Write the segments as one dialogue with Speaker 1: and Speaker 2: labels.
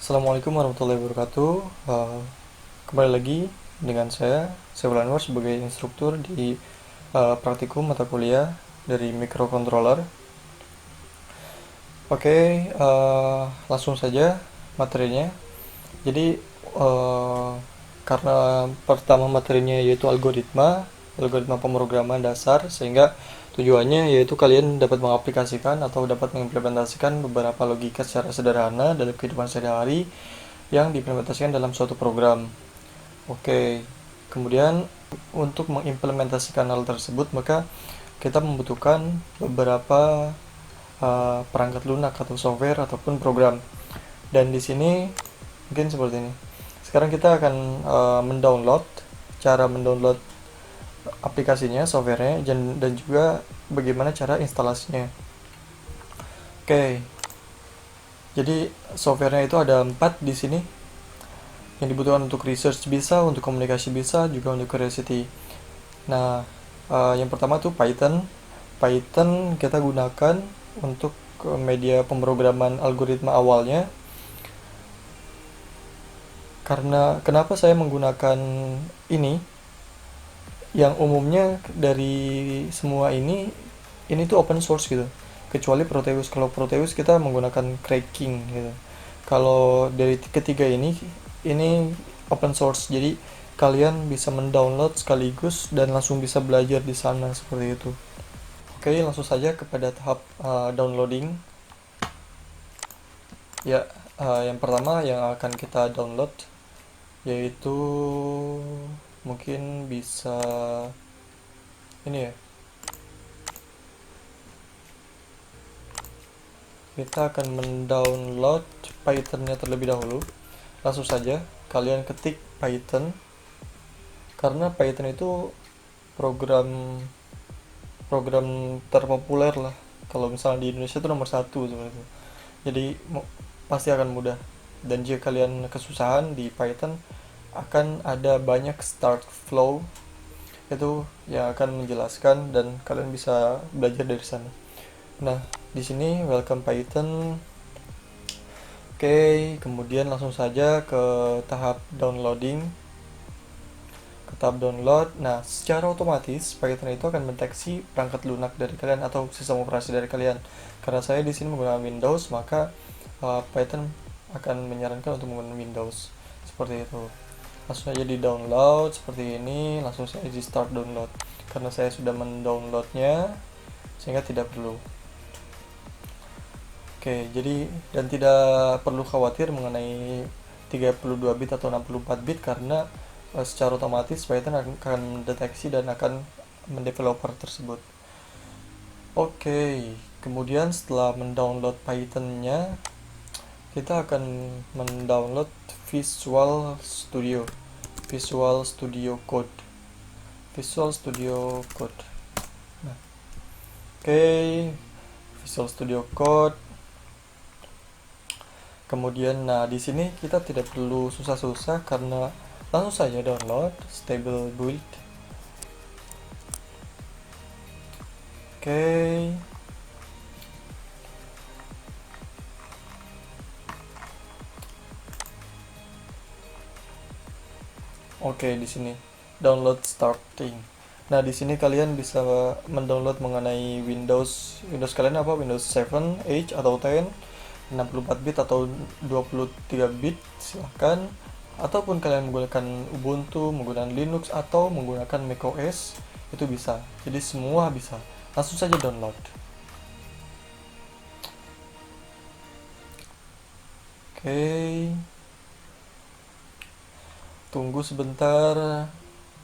Speaker 1: Assalamualaikum warahmatullahi wabarakatuh. Kembali lagi dengan saya Anwar sebagai instruktur di praktikum mata kuliah dari microcontroller. Oke, langsung saja materinya. Jadi, eh, karena pertama materinya yaitu algoritma pemrograman dasar, sehingga tujuannya yaitu kalian dapat mengaplikasikan atau dapat mengimplementasikan beberapa logika secara sederhana dalam kehidupan sehari-hari yang diimplementasikan dalam suatu program. Oke, kemudian untuk mengimplementasikan hal tersebut, maka kita membutuhkan beberapa perangkat lunak atau software ataupun program. Dan di sini mungkin seperti ini. Sekarang kita akan mendownload, cara mendownload aplikasinya, softwarenya, dan juga bagaimana cara instalasinya. Oke, jadi softwarenya itu ada 4 di sini. Yang dibutuhkan untuk research bisa, untuk komunikasi bisa, juga untuk curiosity. Nah, yang pertama tuh Python. Python kita gunakan untuk media pemrograman algoritma awalnya. Karena kenapa saya menggunakan ini? Yang umumnya dari semua ini tuh open source gitu. Kecuali Proteus. Kalau Proteus kita menggunakan cracking gitu. Kalau dari ketiga ini open source. Jadi kalian bisa mendownload sekaligus dan langsung bisa belajar di sana seperti itu. Oke, langsung saja kepada tahap downloading. Ya, yang pertama yang akan kita download yaitu mungkin bisa ini ya. Kita akan mendownload Python-nya terlebih dahulu. Langsung saja kalian ketik Python, karena Python itu program program terpopuler lah. Kalau misalnya di Indonesia itu nomor satu seperti itu. Jadi pasti akan mudah. Dan jika kalian kesusahan di Python, akan ada banyak start flow itu yang akan menjelaskan dan kalian bisa belajar dari sana. Nah, di sini welcome Python. Oke, kemudian langsung saja ke tahap downloading. Ke tahap download. Nah, secara otomatis Python itu akan mendeteksi perangkat lunak dari kalian atau sistem operasi dari kalian. Karena saya di sini menggunakan Windows, maka Python akan menyarankan untuk menggunakan Windows. Seperti itu. Langsung aja di download seperti ini, langsung saya di start download. Karena saya sudah mendownloadnya, sehingga tidak perlu. Oke, jadi dan tidak perlu khawatir mengenai 32 bit atau 64 bit karena secara otomatis Python akan mendeteksi dan akan mendeveloper tersebut. Oke, kemudian setelah mendownload Python-nya, kita akan mendownload Visual Studio. Visual Studio Code. Visual Studio Code. Nah, oke, Visual Studio Code. Kemudian, nah di sini kita tidak perlu susah-susah karena langsung saja download stable build. Oke. Oke, di sini download starting. Nah, di sini kalian bisa mendownload mengenai Windows kalian apa? Windows 7, 8 atau 10, 64 bit atau 23 bit, silahkan. Ataupun kalian menggunakan Ubuntu, menggunakan Linux atau menggunakan macOS, itu bisa. Jadi semua bisa. Langsung saja download. Oke. Tunggu sebentar.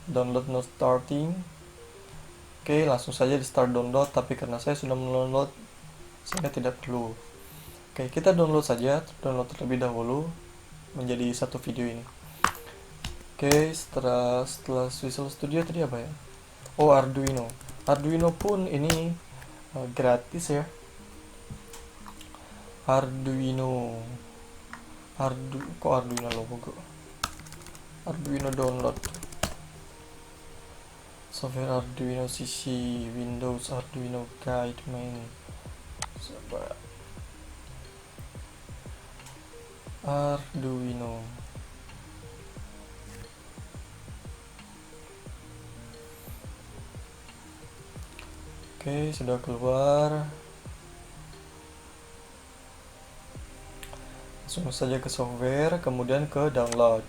Speaker 1: Download not starting. Oke, langsung saja di start download, tapi karena saya sudah mendownload, saya tidak perlu. Oke, kita download saja, download terlebih dahulu menjadi satu video ini. Oke, setelah Visual Studio tadi apa ya? Oh, Arduino. Arduino pun ini gratis ya. Arduino. Kok Arduino logo? Arduino download. Software Arduino CC, Windows Arduino Guide main. Coba. Arduino. Oke, sudah keluar. Langsung saja ke software, kemudian ke download.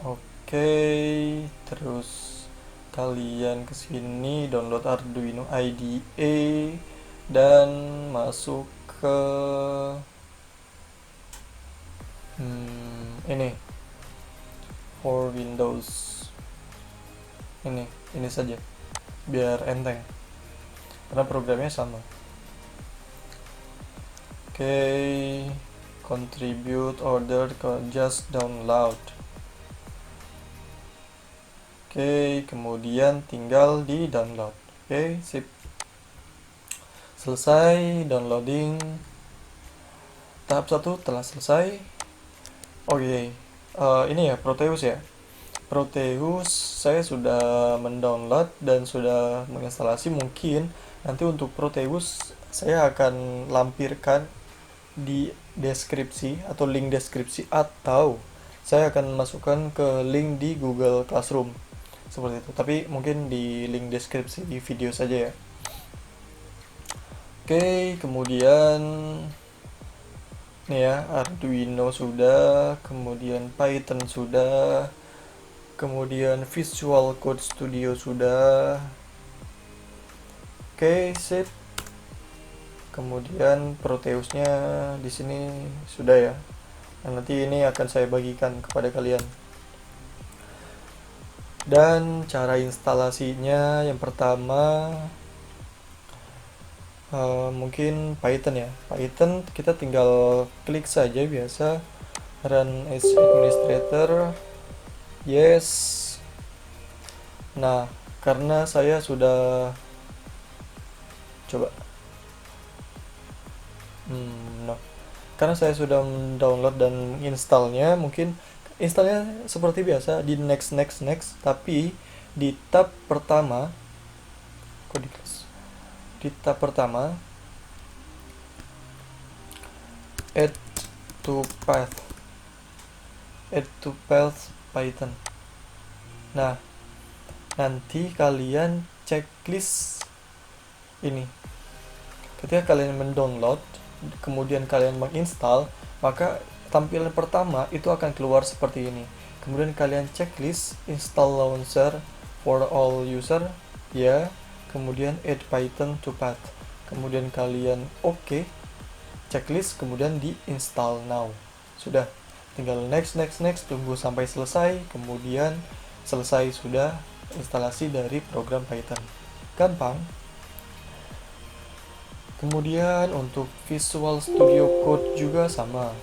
Speaker 1: Oke, terus kalian ke sini download Arduino IDE dan masuk ke ini for Windows. Ini saja biar enteng karena programnya sama. Oke, contribute order just download. Oke, kemudian tinggal di download. Oke, sip. Selesai downloading. Tahap 1 telah selesai. Oke, ini ya Proteus ya. Proteus saya sudah mendownload dan sudah menginstalasi. Mungkin nanti untuk Proteus saya akan lampirkan di deskripsi atau link deskripsi, atau saya akan masukkan ke link di Google Classroom seperti itu, tapi mungkin di link deskripsi di video saja ya. Oke, kemudian nih ya, Arduino sudah, kemudian Python sudah, kemudian Visual Code Studio sudah. Oke, sip. Kemudian Proteusnya di sini sudah ya. Nah, nanti ini akan saya bagikan kepada kalian. Dan cara instalasinya yang pertama mungkin Python ya. Python kita tinggal klik saja biasa, run as administrator, yes. Nah, karena saya sudah coba no. Karena saya sudah mendownload dan installnya, mungkin installnya seperti biasa di next, tapi di tab pertama, di tab pertama add to path Python. Nah, nanti kalian checklist ini. Ketika kalian mendownload, kemudian kalian menginstal, maka tampilan pertama itu akan keluar seperti ini. Kemudian kalian checklist install launcher for all user ya, kemudian add Python to path, kemudian kalian oke, checklist, kemudian di install now. Sudah, tinggal next, tunggu sampai selesai, kemudian selesai, sudah instalasi dari program Python. Gampang. Kemudian untuk Visual Studio Code juga sama,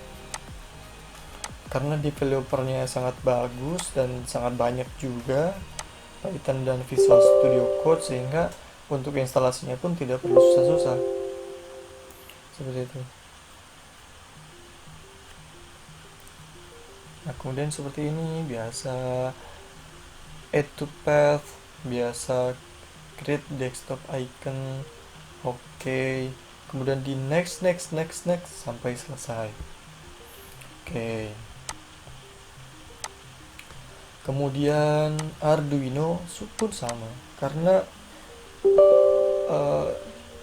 Speaker 1: karena developernya sangat bagus dan sangat banyak juga Python dan Visual Studio Code, sehingga untuk instalasinya pun tidak perlu susah-susah seperti itu. Nah, kemudian seperti ini biasa add to path, biasa create desktop icon. Oke, kemudian di next sampai selesai. Oke. Kemudian Arduino pun sama, karena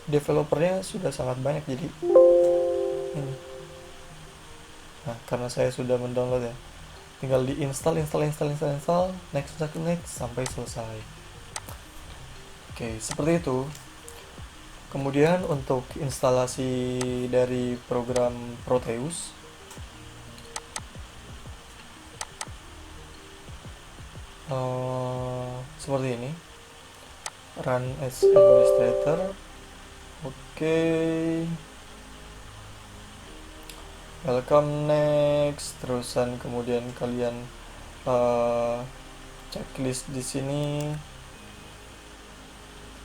Speaker 1: developernya sudah sangat banyak, jadi ini. Nah, karena saya sudah mendownload ya, tinggal di install, next sampai selesai. Oke, seperti itu. Kemudian untuk instalasi dari program Proteus, seperti ini, run as administrator. Oke, welcome, next, terusan kemudian kalian checklist di sini,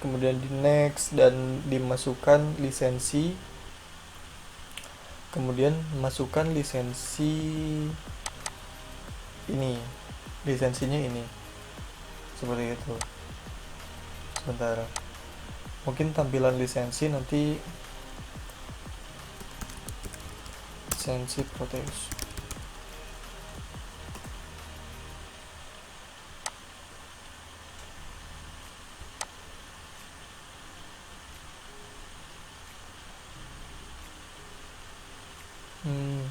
Speaker 1: kemudian di next dan dimasukkan lisensi, kemudian masukkan lisensi ini, lisensinya ini seperti itu. Sebentar, Mungkin tampilan lisensi nanti lisensi Proteus.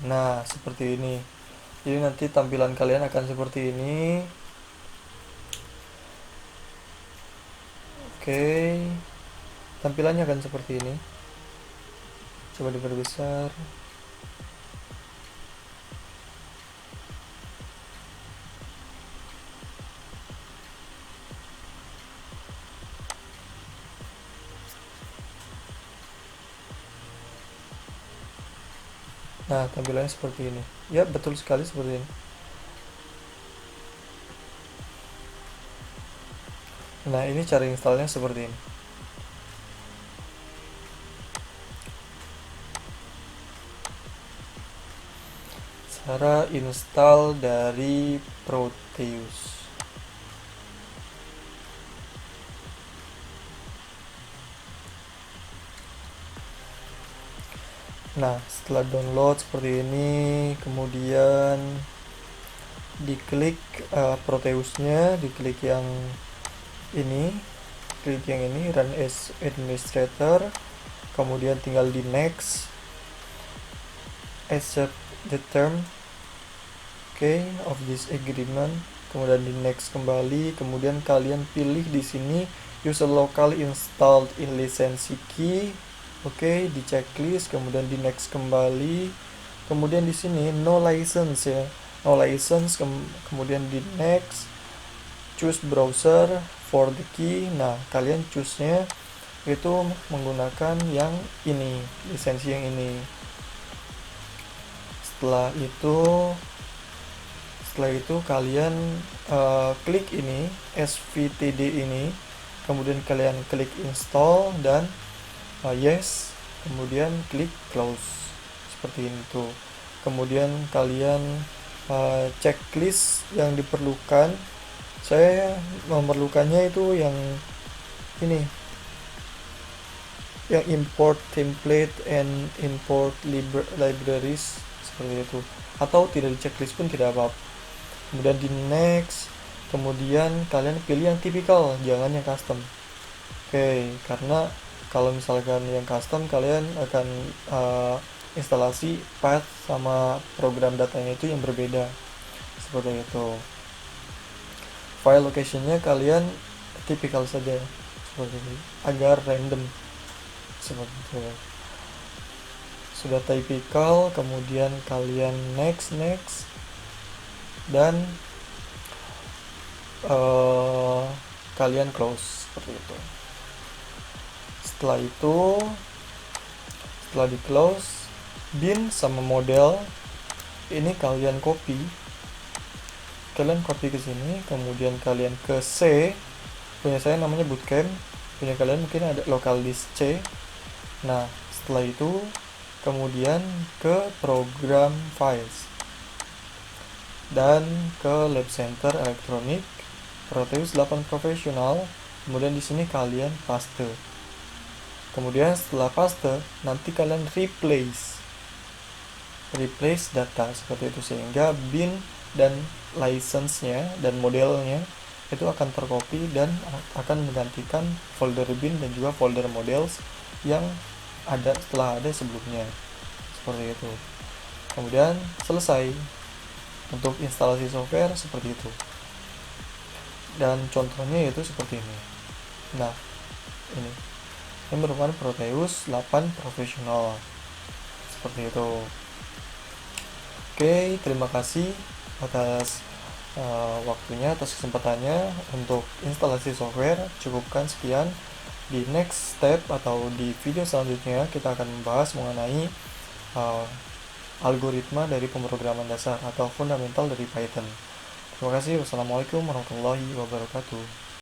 Speaker 1: Nah, seperti ini. Jadi nanti tampilan kalian akan seperti ini. Oke, tampilannya akan seperti ini. Coba diperbesar. Nah, tampilannya seperti ini. Ya, betul sekali seperti ini. Nah, ini cara installnya seperti ini. Cara install dari Proteus. Nah, setelah download seperti ini, kemudian diklik Proteusnya, diklik yang ini, klik yang ini, run as administrator, kemudian tinggal di next, accept the term of this agreement, kemudian di next kembali, kemudian kalian pilih di sini use a locally installed in license key, di checklist, kemudian di next kembali, kemudian di sini no license ya, no license, kemudian di next, choose browser for the key. Nah, kalian choose-nya itu menggunakan yang ini, lisensi yang ini. Setelah itu kalian klik ini SVTD ini, kemudian kalian klik install dan yes, kemudian klik close seperti itu. Kemudian kalian checklist yang diperlukan, saya memerlukannya itu yang ini, yang import template and import libraries seperti itu, atau tidak di checklist pun tidak apa-apa. Kemudian di next, kemudian kalian pilih yang tipikal, jangan yang custom. Karena kalau misalkan yang custom, kalian akan instalasi path sama program datanya itu yang berbeda seperti itu. File locationnya kalian tipikal saja seperti itu, agar random seperti itu. Sudah tipikal, kemudian kalian next dan kalian close seperti itu. Setelah di close, bin sama model ini kalian copy ke sini, kemudian kalian ke C, punya saya namanya bootcamp, punya kalian mungkin ada local disk C. Nah, setelah itu kemudian ke program files dan ke lab center elektronik Proteus 8 profesional, kemudian di sini kalian paste. Kemudian setelah paste, nanti kalian replace data seperti itu, sehingga bin dan license-nya dan modelnya itu akan tercopy dan akan menggantikan folder bin dan juga folder models yang ada setelah ada sebelumnya seperti itu. Kemudian selesai untuk instalasi software seperti itu, dan contohnya yaitu seperti ini. Nah, ini merupakan Proteus 8 profesional seperti itu. Terima kasih atas waktunya, atas kesempatannya untuk instalasi software. Cukupkan sekian. Di next step atau di video selanjutnya kita akan membahas mengenai algoritma dari pemrograman dasar atau fundamental dari Python. Terima kasih. Wassalamualaikum warahmatullahi wabarakatuh.